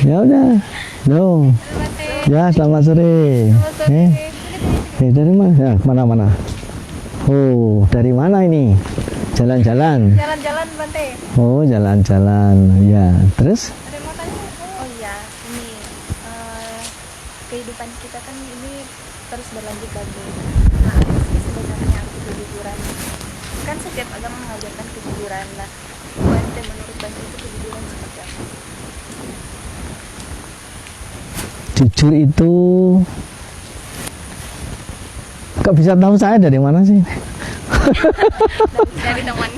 Ya udah. Loh. Ya, selamat sore. Dari mana? Ya, mana-mana. Oh, dari mana ini? Jalan-jalan. Jalan-jalan Bante. Oh, jalan-jalan. Ya, terus? Ada yang mau tanya? Oh iya, ini kehidupan kita kan ini terus berlanjut lagi. Nah, apa sih sebenarnya arti kejujuran? Kan setiap agama mengajarkan kejujuran. Nah, Bante, menurut Bante itu kejujuran seperti apa? Jujur itu, kok bisa tahu saya dari mana sih? Dari teman.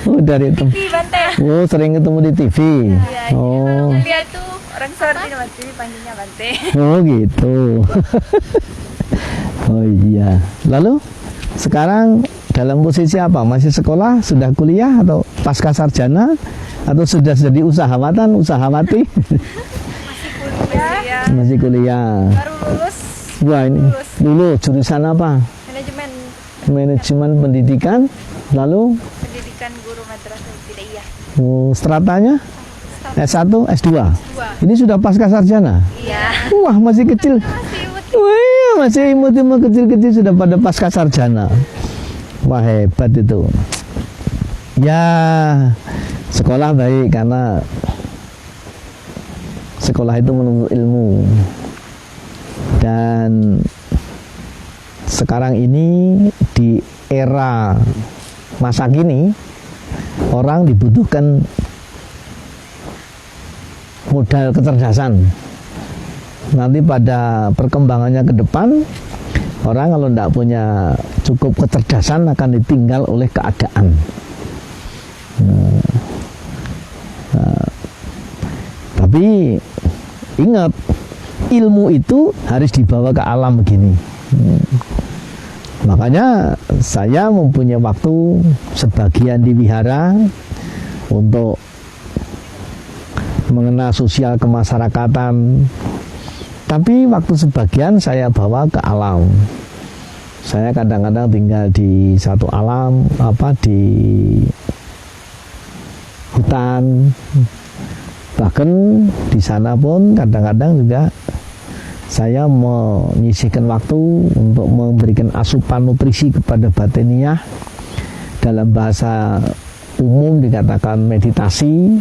Oh, dari teman. Di Bante. Oh, sering ketemu di TV. Iya, Oh, dia itu orang seperti Bante, jadi panggilnya Bante. oh gitu. Oh iya. Lalu sekarang dalam posisi apa? Masih sekolah, sudah kuliah, atau pasca sarjana, atau sudah jadi usahawati? Kuliah. Masih kuliah. Baru lulus Wah, ini dulu jurusan apa? manajemen Manajemen pendidikan. Lalu pendidikan guru madrasah ibtidaiyah. stratanya S1, S2. Dua. Ini sudah pasca sarjana. Iya. Wah, masih kecil. Masih imut. Wah, masih imut-imut kecil-kecil sudah pada pasca sarjana. Wah, hebat itu. Ya, sekolah baik karena sekolah itu menuntut ilmu. Dan sekarang ini di era masa kini, orang dibutuhkan modal kecerdasan. Nanti pada perkembangannya ke depan, orang kalau tidak punya cukup kecerdasan akan ditinggal oleh keadaan. Tapi ingat, ilmu itu harus dibawa ke alam begini. Makanya saya mempunyai waktu sebagian di wihara untuk mengenal sosial kemasyarakatan. Tapi waktu sebagian saya bawa ke alam. Saya kadang-kadang tinggal di satu alam, di hutan. Bahkan di sana pun kadang-kadang juga saya menyisihkan waktu untuk memberikan asupan nutrisi kepada batiniah. Dalam bahasa umum dikatakan meditasi.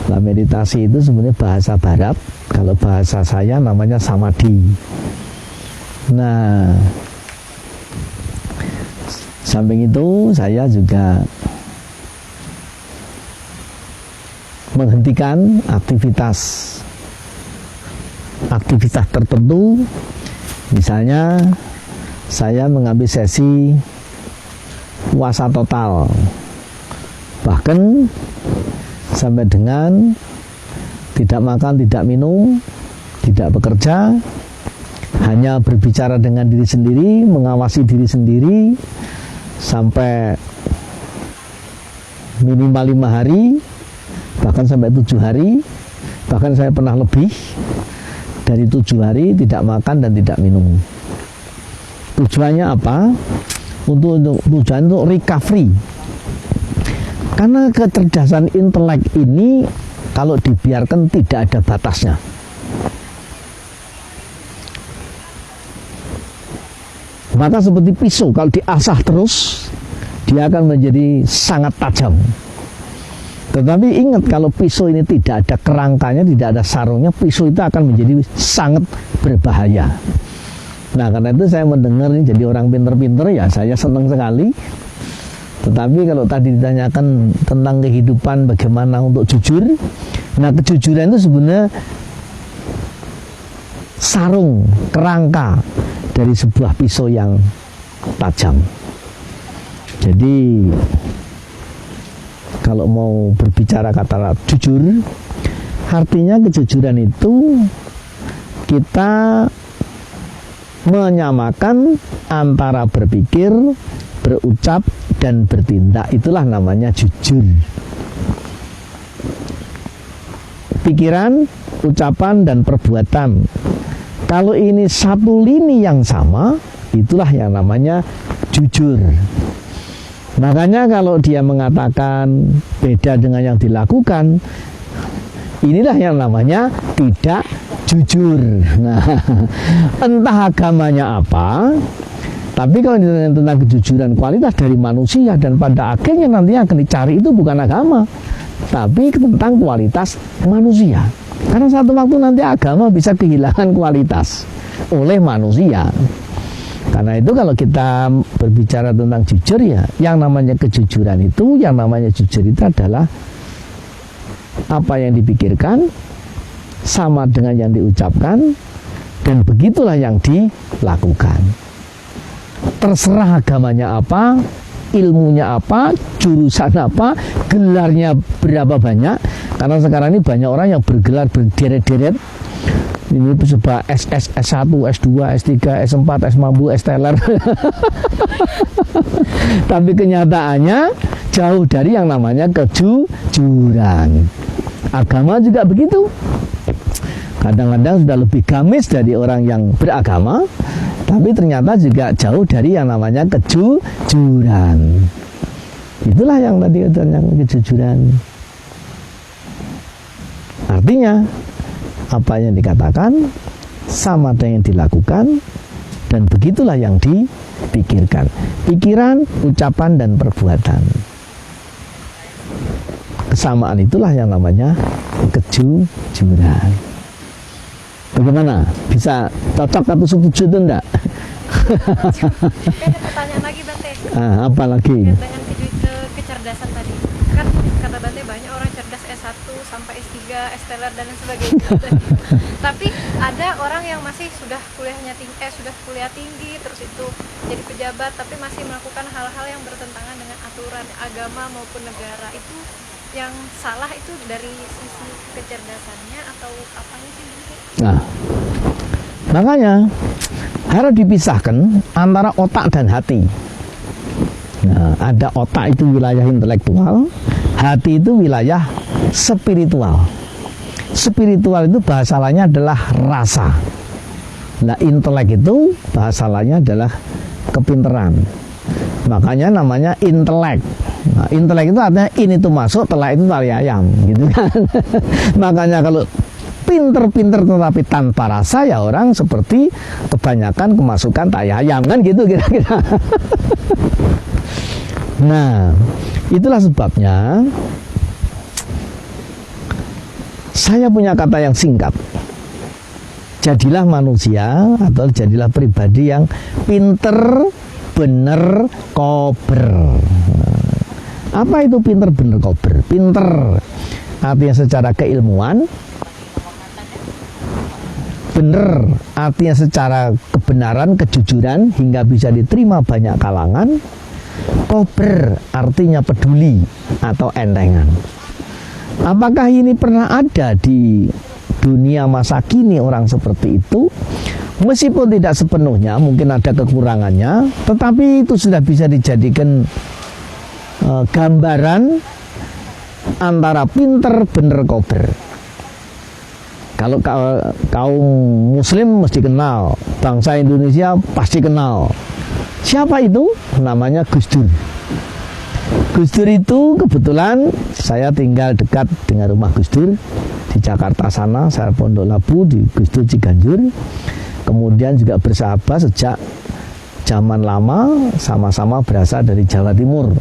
Nah, meditasi itu sebenarnya bahasa barat. Kalau bahasa saya namanya samadhi. Nah, samping itu saya juga menghentikan aktivitas tertentu. Misalnya saya mengambil sesi puasa total, bahkan sampai dengan tidak makan, tidak minum, tidak bekerja, hanya berbicara dengan diri sendiri, mengawasi diri sendiri sampai minimal 5 hari, bahkan sampai 7 hari, bahkan saya pernah lebih dari 7 hari tidak makan dan tidak minum. Tujuannya apa? Tujuan untuk recovery. Karena kecerdasan intelek ini kalau dibiarkan tidak ada batasnya. Maka seperti pisau, kalau diasah terus, dia akan menjadi sangat tajam. Tetapi ingat, kalau pisau ini tidak ada kerangkanya, tidak ada sarungnya, pisau itu akan menjadi sangat berbahaya. Nah, karena itu saya mendengar ini jadi orang pinter-pinter, ya saya senang sekali. Tetapi kalau tadi ditanyakan tentang kehidupan bagaimana untuk jujur, nah kejujuran itu sebenarnya sarung, kerangka dari sebuah pisau yang tajam. Jadi kalau mau berbicara kata jujur, artinya kejujuran itu kita menyamakan antara berpikir, berucap, dan bertindak. Itulah namanya jujur. Pikiran, ucapan, dan perbuatan, kalau ini satu lini yang sama, itulah yang namanya jujur. Makanya kalau dia mengatakan beda dengan yang dilakukan, Inilah yang namanya tidak jujur. Nah, entah agamanya apa, tapi kalau ditanya tentang kejujuran kualitas dari manusia, dan pada akhirnya nanti akan dicari itu bukan agama, tapi tentang kualitas manusia. Karena satu waktu nanti agama bisa kehilangan kualitas oleh manusia. Karena itu kalau kita berbicara tentang jujur, ya yang namanya kejujuran itu, yang namanya jujur itu adalah apa yang dipikirkan sama dengan yang diucapkan, dan begitulah yang dilakukan. Terserah agamanya apa, ilmunya apa, jurusan apa, gelarnya berapa banyak. Karena sekarang ini banyak orang yang bergelar berderet-deret. Ini coba SS, S1, S2, S3, S4, S5, S-teler. Tapi kenyataannya jauh dari yang namanya kejujuran. Agama juga begitu. Kadang-kadang sudah lebih gamis dari orang yang beragama, tapi ternyata juga jauh dari yang namanya kejujuran. Itulah yang tadi yang kejujuran. Artinya apa yang dikatakan sama dengan yang dilakukan, dan begitulah yang dipikirkan. Pikiran, ucapan, dan perbuatan. Kesamaan itulah yang namanya kejujuran. Bagaimana? Bisa cocok atau setuju itu enggak? Ada pertanyaan lagi Bante. Apa lagi? Dengan kecerdasan tadi. Kan kata Bante banyak orang cerdas S1 sampai S3, S-teler dan lain sebagainya. Tapi ada orang yang masih sudah kuliah tinggi, terus itu jadi pejabat, tapi masih melakukan hal-hal yang bertentangan dengan aturan agama maupun negara. Itu yang salah itu dari sisi kecerdasannya atau apanya sih? Nah, makanya harus dipisahkan antara otak dan hati. Nah, ada otak itu wilayah intelektual, hati itu wilayah spiritual. Spiritual itu bahasa lainnya adalah rasa. Nah, intelek itu bahasa lainnya adalah kepinteran. Makanya namanya intelek. Nah, intelek itu artinya in itu masuk, telek itu tali ayam, gitu kan. Makanya kalau pinter-pinter tetapi tanpa rasa, ya orang seperti kebanyakan kemasukan tai ayam, kan gitu kira-kira. Nah, itulah sebabnya saya punya kata yang singkat. Jadilah manusia atau jadilah pribadi yang pinter, bener, kober. Apa itu pinter, bener, kober? Pinter artinya secara keilmuan, bener artinya secara kebenaran, kejujuran hingga bisa diterima banyak kalangan, kober artinya peduli atau entengan. Apakah ini pernah ada di dunia masa kini orang seperti itu? Meskipun tidak sepenuhnya, mungkin ada kekurangannya, tetapi itu sudah bisa dijadikan gambaran antara pinter, bener, kober. Kalau kaum muslim mesti kenal, bangsa Indonesia pasti kenal. Siapa itu? Namanya Gus Dur. Gus Dur itu kebetulan saya tinggal dekat dengan rumah Gus Dur di Jakarta sana, saya Pondok Labu di Gus Dur Ciganjur. Kemudian juga bersahabat sejak zaman lama, sama-sama berasal dari Jawa Timur.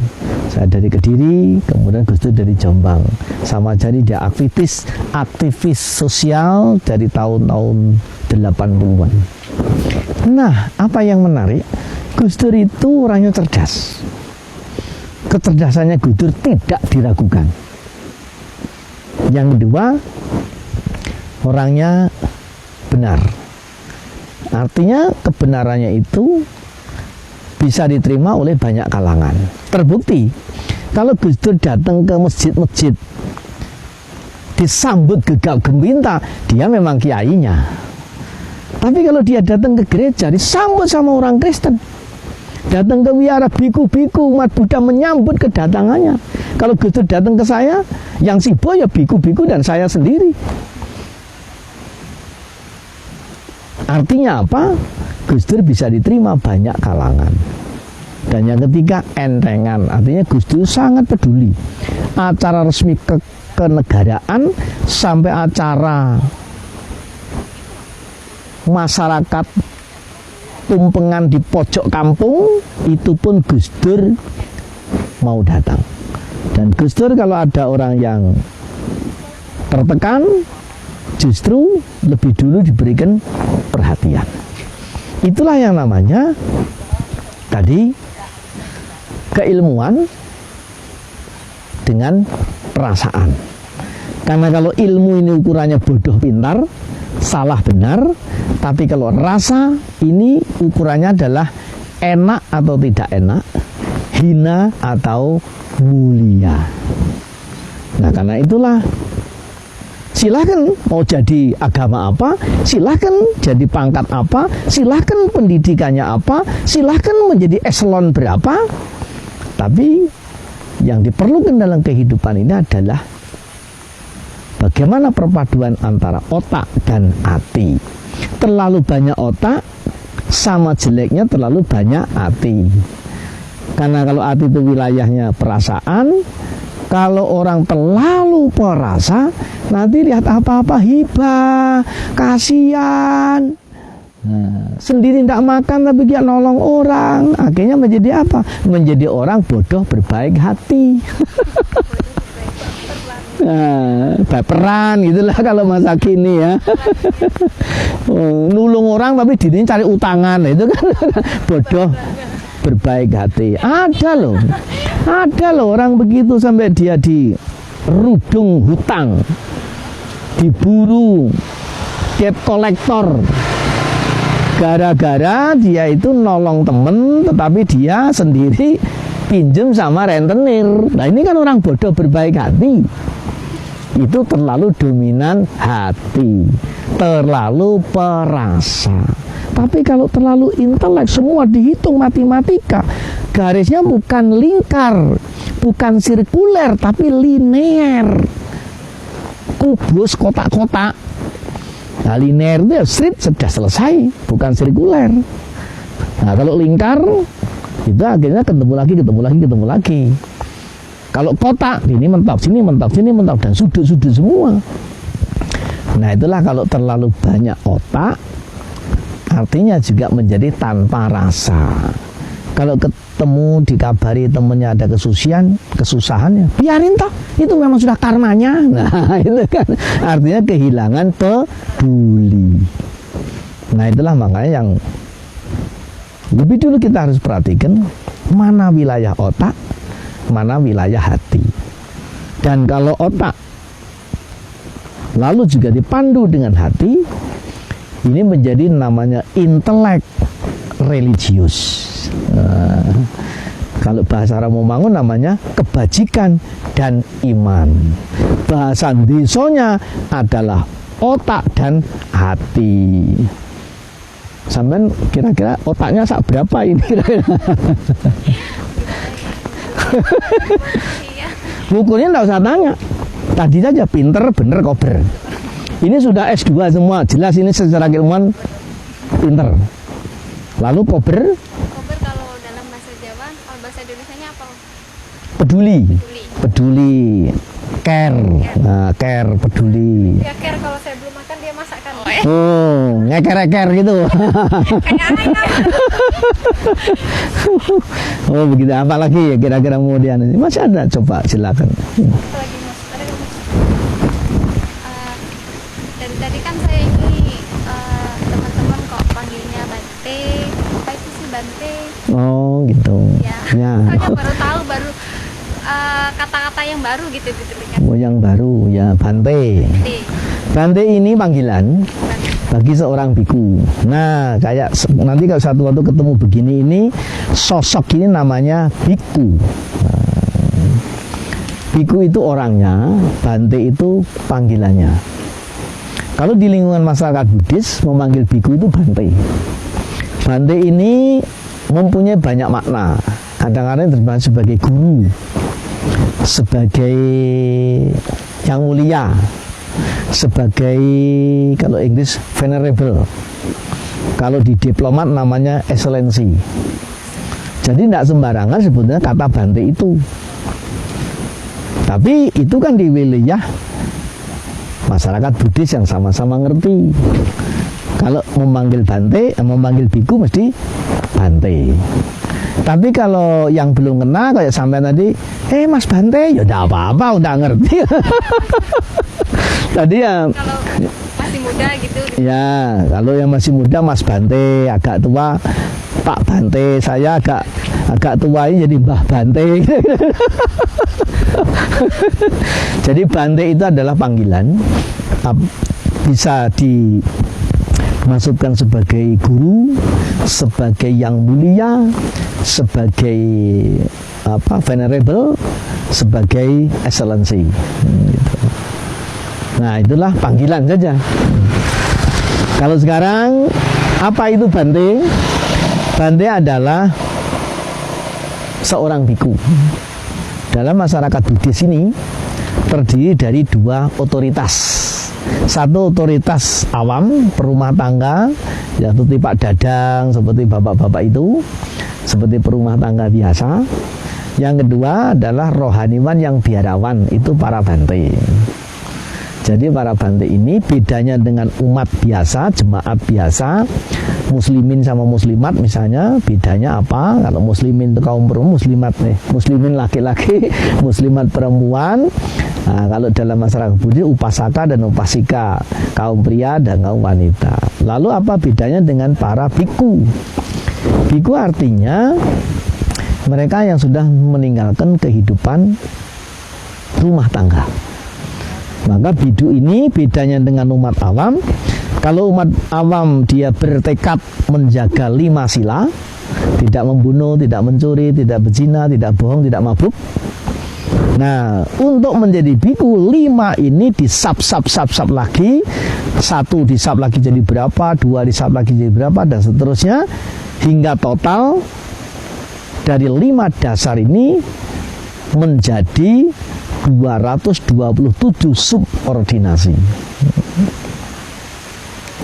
Saya dari Kediri, kemudian Gus Dur dari Jombang. Sama jadi dia aktivis sosial dari tahun-tahun 80-an. Nah, apa yang menarik? Gus Dur itu orangnya cerdas. Kecerdasannya Gus Dur tidak diragukan. Yang kedua, orangnya benar. Artinya kebenarannya itu bisa diterima oleh banyak kalangan. Terbukti, kalau Gus Dur datang ke masjid-masjid disambut gegap gempita, dia memang kiainya. Tapi kalau dia datang ke gereja disambut sama orang Kristen. Datang ke wihara biku-biku, umat Buddha menyambut kedatangannya. Kalau Gus Dur datang ke saya, yang sibuk ya biku-biku dan saya sendiri. Artinya apa? Gus Dur bisa diterima banyak kalangan. Dan yang ketiga, entengan. Artinya Gus Dur sangat peduli. Acara resmi kenegaraan sampai acara masyarakat tumpengan di pojok kampung, itu pun Gus Dur mau datang. Dan Gus Dur kalau ada orang yang tertekan, justru lebih dulu diberikan perhatian. Itulah yang namanya tadi keilmuan dengan perasaan. Karena kalau ilmu ini ukurannya bodoh pintar, salah benar, tapi kalau rasa ini ukurannya adalah enak atau tidak enak, hina atau mulia. Nah, karena itulah silahkan mau jadi agama apa, silahkan jadi pangkat apa, silahkan pendidikannya apa, silahkan menjadi eselon berapa, tapi yang diperlukan dalam kehidupan ini adalah bagaimana perpaduan antara otak dan hati. Terlalu banyak otak sama jeleknya terlalu banyak hati. Karena kalau hati itu wilayahnya perasaan, kalau orang terlalu perasa, nanti lihat apa-apa hibah, kasihan. Nah, sendiri tidak makan tapi dia nolong orang, akhirnya menjadi apa? Menjadi orang bodoh berbaik hati. Nah, baperan gitulah kalau masa kini ya. Nulung orang tapi dirinya cari utangan, itu kan bodoh berbaik hati. Ada loh orang begitu sampai dia di rudung hutang, diburu debt collector, gara-gara dia itu nolong temen tetapi dia sendiri pinjem sama rentenir. Nah, ini kan orang bodoh berbaik hati. Itu terlalu dominan hati, terlalu perasa. Tapi kalau terlalu intelek, semua dihitung matematika, garisnya bukan lingkar, bukan sirkuler, tapi linear, kubus, kotak-kotak. Nah, linear itu ya straight, sudah selesai, bukan sirkuler. Nah, kalau lingkar itu akhirnya ketemu lagi. Kalau kotak, ini mentok, sini mentok, dan sudut-sudut semua. Nah, itulah kalau terlalu banyak otak, artinya juga menjadi tanpa rasa. Kalau ketemu dikabari temennya ada kesusahannya, biarin toh, itu memang sudah karmanya. Nah, itu kan artinya kehilangan peduli. Nah, itulah makanya yang lebih dulu kita harus perhatikan mana wilayah otak, mana wilayah hati. Dan kalau otak lalu juga dipandu dengan hati, ini menjadi namanya intelek religius. Kalau bahasa Romawi namanya kebajikan dan iman. Bahasa desonya adalah otak dan hati. Sampai kira-kira otaknya sak berapa ini kira-kira? Ukurnya tidak usah tanya. Tadi saja pinter, bener, kober. Ini sudah S2 semua, jelas ini secara ilmuwan pinter. Lalu kober? Kober kalau dalam bahasa Jawa, kalau bahasa Indonesianya apa? Peduli. Care. Nah, care, peduli. Ya care, kalau saya belum makan dia masakan. Oh, ngeker-eker gitu. Oh, begitu. Apa lagi ya kira-kira kemudian ini? Masih ada, coba silakan. Apa lagi Mas? Ada nggak, Mas? Dari tadi kan saya ini teman-teman kok panggilnya Bante. Apa itu sih Bante? Oh, gitu. Ya. Saya baru tahu, kata-kata yang baru gitu di telinga. Oh, yang baru ya, Bante. Bante ini panggilan bagi seorang biku. Nah, kayak nanti kalau satu waktu ketemu begini, ini sosok ini namanya biku. Biku itu orangnya, Bante itu panggilannya. Kalau di lingkungan masyarakat Buddhis memanggil biku itu Bante. Bante ini mempunyai banyak makna. Kadang-kadang terjemahan sebagai guru, sebagai yang mulia, sebagai kalau Inggris venerable, kalau di diplomat namanya excellency. Jadi tidak sembarangan sebetulnya kata Bante itu. Tapi itu kan di wilayah masyarakat Buddhis yang sama-sama ngerti. Kalau memanggil Bante, memanggil biku mesti Bante. Tapi kalau yang belum kena kayak sampai tadi, Mas Bante, ya udah apa-apa, udah ngerti. Tadi ya Kalau masih muda gitu. ya, kalau yang masih muda Mas Bante, agak tua Pak Bante, saya agak tua ini jadi Mbah Bante. Jadi Bante itu adalah panggilan, bisa dimaksudkan sebagai guru, sebagai yang mulia, sebagai venerable, sebagai excellency. Gitu. Nah, itulah panggilan saja. Kalau sekarang apa itu Bante? Bante adalah seorang biku. Dalam masyarakat Buddhis ini terdiri dari dua otoritas. Satu otoritas awam, perumah tangga, ya seperti Pak Dadang, seperti bapak-bapak itu, seperti perumah tangga biasa. Yang kedua adalah rohaniwan yang biarawan, itu para Bante. Jadi para Bante ini bedanya dengan umat biasa, jemaat biasa, muslimin sama muslimat misalnya, bedanya apa? Kalau muslimin itu kaum perempuan, muslimin laki-laki, muslimat perempuan. Nah, kalau dalam masyarakat Buddhis upasaka dan upasika, kaum pria dan kaum wanita. Lalu apa bedanya dengan para biku? Biku artinya mereka yang sudah meninggalkan kehidupan rumah tangga. Maka bidu ini bedanya dengan umat awam. Kalau umat awam dia bertekad menjaga 5 sila, tidak membunuh, tidak mencuri, tidak berzina, tidak bohong, tidak mabuk. Nah, untuk menjadi biku 5 ini disap lagi, 1 disap lagi jadi berapa, 2 disap lagi jadi berapa, dan seterusnya hingga total dari 5 dasar ini menjadi 227 subordinasi.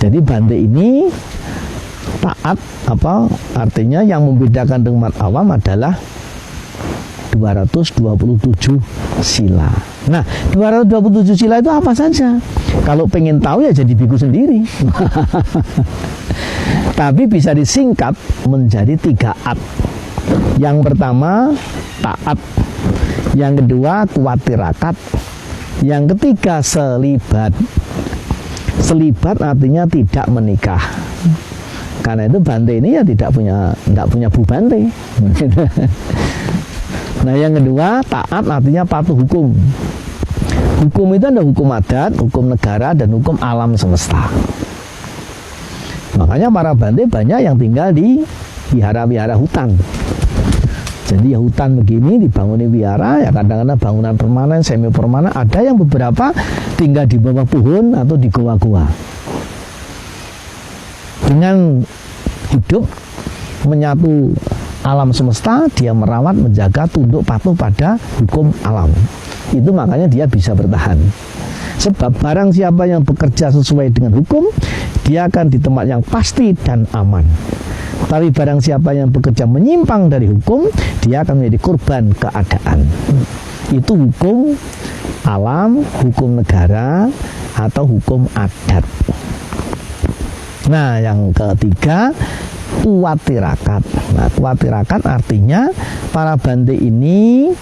Jadi Bante ini taat, artinya yang membedakan dengan umat awam adalah 227 sila. Nah, 227 sila itu apa saja? Kalau pengen tahu ya jadi biku sendiri. Tapi bisa disingkat menjadi 3 at. Yang pertama taat, yang kedua kuatirakat, yang ketiga selibat. Selibat artinya tidak menikah. Karena itu Bante ini ya tidak punya bu Bante. Nah, yang kedua taat artinya patuh hukum. Hukum itu ada hukum adat, hukum negara, dan hukum alam semesta. Makanya para Bante banyak yang tinggal di wihara-wihara hutan. Jadi ya hutan begini dibangunin wihara, ya kadang-kadang bangunan permanen, semi permanen, ada yang beberapa tinggal di bawah pohon atau di goa-goa. Dengan hidup menyatu alam semesta, dia merawat, menjaga, tunduk, patuh pada hukum alam. Itu makanya dia bisa bertahan. Sebab barang siapa yang bekerja sesuai dengan hukum, dia akan di tempat yang pasti dan aman. Tapi barang siapa yang bekerja menyimpang dari hukum, dia akan menjadi korban keadaan. Itu hukum alam, hukum negara, atau hukum adat. Nah, yang ketiga kuatirakat. Nah, kuatirakat artinya para Bante ini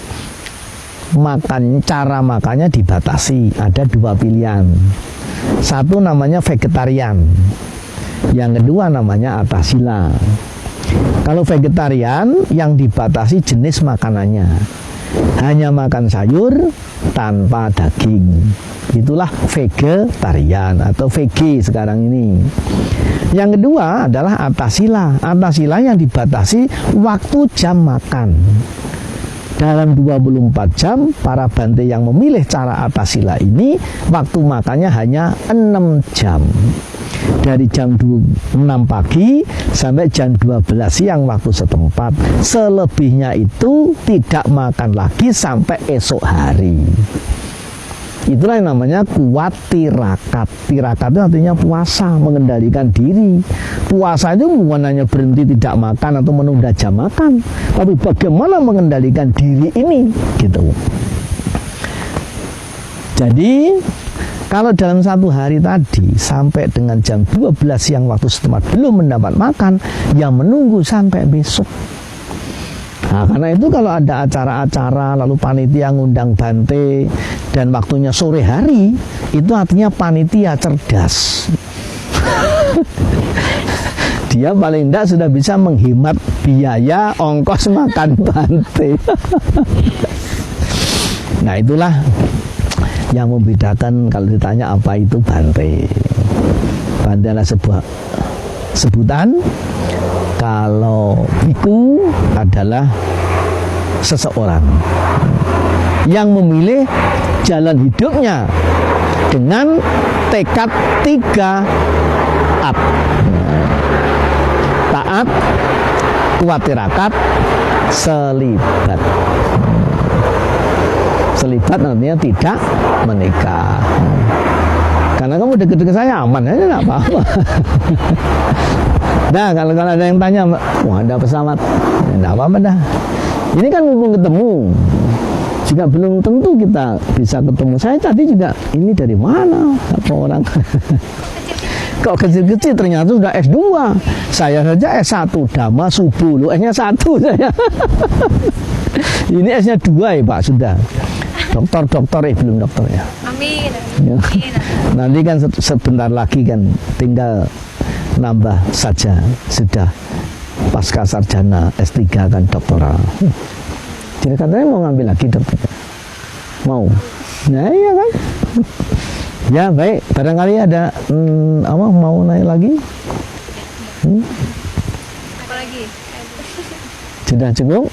cara makannya dibatasi. Ada 2 pilihan. Satu namanya vegetarian, yang kedua namanya atasila. Kalau vegetarian yang dibatasi jenis makanannya, hanya makan sayur tanpa daging. Itulah vegetarian atau VG sekarang ini. Yang kedua adalah atasila. Atasila yang dibatasi waktu jam makan. Dalam 24 jam, para Bante yang memilih cara atasila ini, waktu makannya hanya 6 jam. Dari jam 6 pagi sampai jam 12 siang waktu setempat. Selebihnya itu tidak makan lagi sampai esok hari. Itulah yang namanya kuat tirakat. Tirakat itu artinya puasa, mengendalikan diri. Puasa itu bukan hanya berhenti tidak makan atau menunda jam makan, tapi bagaimana mengendalikan diri ini, gitu. Jadi kalau dalam satu hari tadi sampai dengan jam 12 siang waktu setempat belum mendapat makan, ya menunggu sampai besok. Nah, karena itu kalau ada acara-acara lalu panitia ngundang Bante dan waktunya sore hari, itu artinya panitia cerdas. Dia paling tidak sudah bisa menghemat biaya ongkos makan Bante. Nah, itulah yang membedakan kalau ditanya apa itu Bante. Bante adalah sebuah sebutan. Kalau biku adalah seseorang yang memilih jalan hidupnya dengan tekad 3 taat, kuat tirakat, selibat. Selibat artinya tidak menikah. Karena kamu deket-deket saya aman aja, nggak apa-apa. Nah, kalau ada yang tanya, wah ada pesawat, nggak apa-apa dah. Ini kan mumpung ketemu. Jika belum tentu kita bisa ketemu. Saya tadi juga, ini dari mana? Apa orang? Kok kecil-kecil ternyata sudah S2. Saya saja S1, Dhamma Subuh. Lu S-nya 1 saya. Ini S-nya 2 ya Pak, sudah. Dokter, belum dokter ya. Amin. Ya. Nanti kan sebentar lagi kan tinggal nambah saja, sudah pasca sarjana S3 kan doktoral. Jadi katanya mau ngambil lagi dokter. Mau. Nah iya kan. Ya baik, barangkali ada apa mau naik lagi? Apa lagi? Sudah cukup?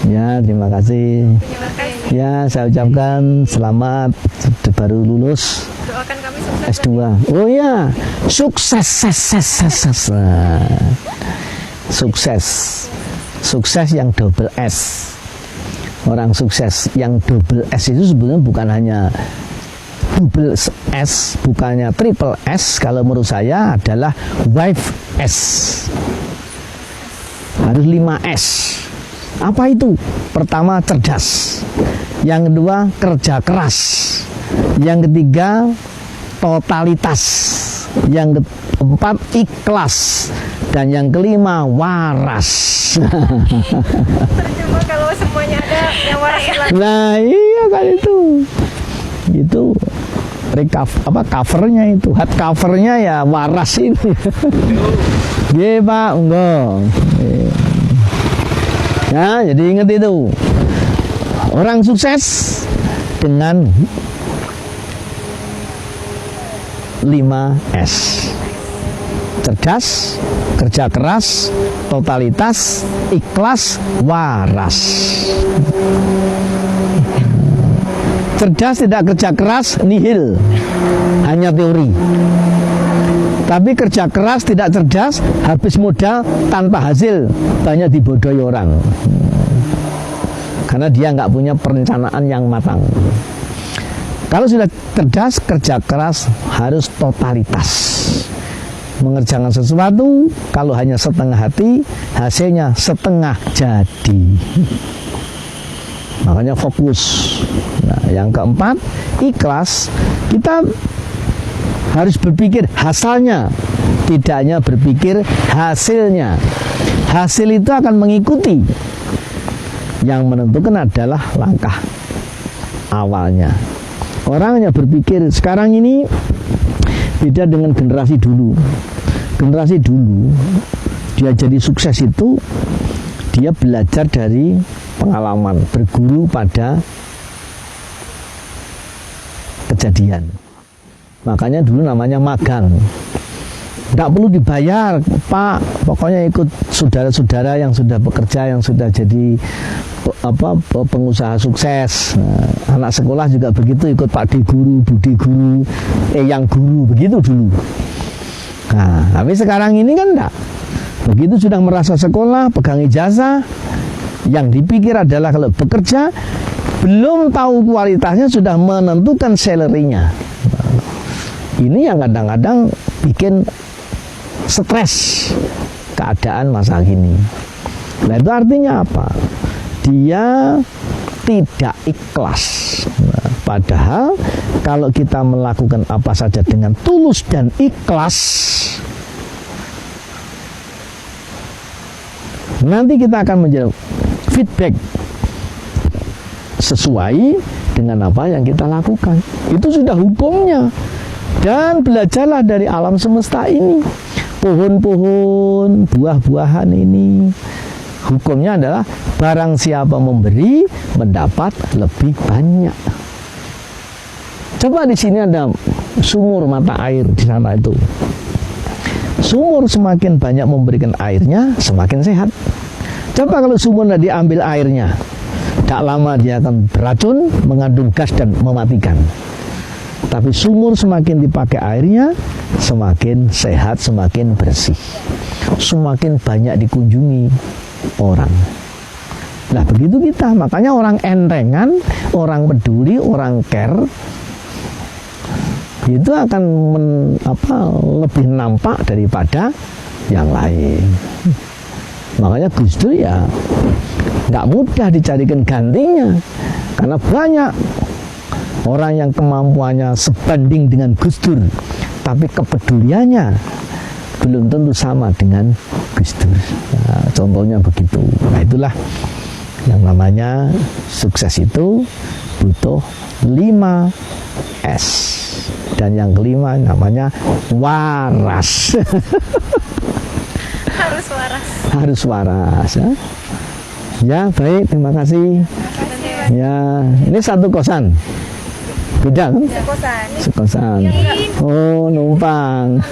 Ya, terima kasih. Terima kasih. Ya, saya ucapkan selamat baru lulus Doakan kami sukses. S2. Oh ya, sukses. Sukses. Sukses yang double S. Orang sukses yang double S itu sebenarnya bukan hanya double S, bukannya triple S. Kalau menurut saya adalah 5S. Harus 5S. Apa itu? Pertama, cerdas. Yang kedua, kerja keras. Yang ketiga, totalitas. Yang keempat, ikhlas. Dan yang kelima, waras. Cuma kalau semuanya ada yang waras lagi. Nah, iya kan itu. Itu covernya itu, hard covernya ya waras ini. Iya Pak, enggak. Ya, jadi ingat itu. Orang sukses dengan 5S. Cerdas, kerja keras, totalitas, ikhlas, waras. Cerdas tidak kerja keras, nihil. Hanya teori. Tapi kerja keras tidak cerdas, habis modal tanpa hasil, banyak dibodohi orang. Karena dia nggak punya perencanaan yang matang. Kalau sudah cerdas, kerja keras harus totalitas. Mengerjakan sesuatu, kalau hanya setengah hati, hasilnya setengah jadi. Makanya fokus. Nah, yang keempat, ikhlas. Kita harus berpikir hasilnya, tidak hanya berpikir hasilnya. Hasil itu akan mengikuti. Yang menentukan adalah langkah awalnya. Orang hanya berpikir sekarang ini beda dengan generasi dulu. Generasi dulu dia jadi sukses itu dia belajar dari pengalaman, berguru pada kejadian. Makanya dulu namanya magang. Tidak perlu dibayar, Pak. Pokoknya ikut saudara-saudara yang sudah bekerja, yang sudah jadi pengusaha sukses. Nah, anak sekolah juga begitu, ikut Pak D guru, Budi guru, yang guru, begitu dulu. Nah, tapi sekarang ini kan enggak. Begitu sudah merasa sekolah, pegang ijazah, yang dipikir adalah kalau bekerja, belum tahu kualitasnya sudah menentukan salary-nya. Nah, ini yang kadang-kadang bikin stres keadaan masa kini. Nah, itu artinya apa? Dia tidak ikhlas. Nah, Padahal kalau kita melakukan apa saja dengan tulus dan ikhlas, nanti kita akan menjadi feedback sesuai dengan apa yang kita lakukan. Itu sudah hukumnya. Dan belajarlah dari alam semesta ini. Pohon-pohon, buah-buahan ini, hukumnya adalah barang siapa memberi mendapat lebih banyak. Coba di sini ada sumur mata air di sana itu. Sumur semakin banyak memberikan airnya, semakin sehat. Coba kalau sumur tidak diambil airnya, tak lama dia akan beracun, mengandung gas dan mematikan. Tapi sumur semakin dipakai airnya, semakin sehat, semakin bersih, semakin banyak dikunjungi orang. Nah begitu kita, makanya orang entengan, orang peduli, orang care, itu akan lebih nampak daripada yang lain. Makanya Gus Dur ya nggak mudah dicarikan gantinya, karena banyak orang yang kemampuannya sebanding dengan Gus Dur, tapi kepeduliannya belum tentu sama dengan Gus Dur. Nah, contohnya begitu. Nah itulah yang namanya sukses itu butuh 5S. Dan yang kelima namanya waras. Harus waras. Harus waras ya. Ya baik, terima kasih. Ya, ini satu kosan. Beda kan? Sekosan. Sekosan. Oh, numpang.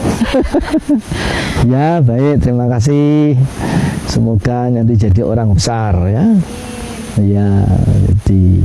Ya, baik, terima kasih. Semoga nanti jadi orang besar ya. Ya, jadi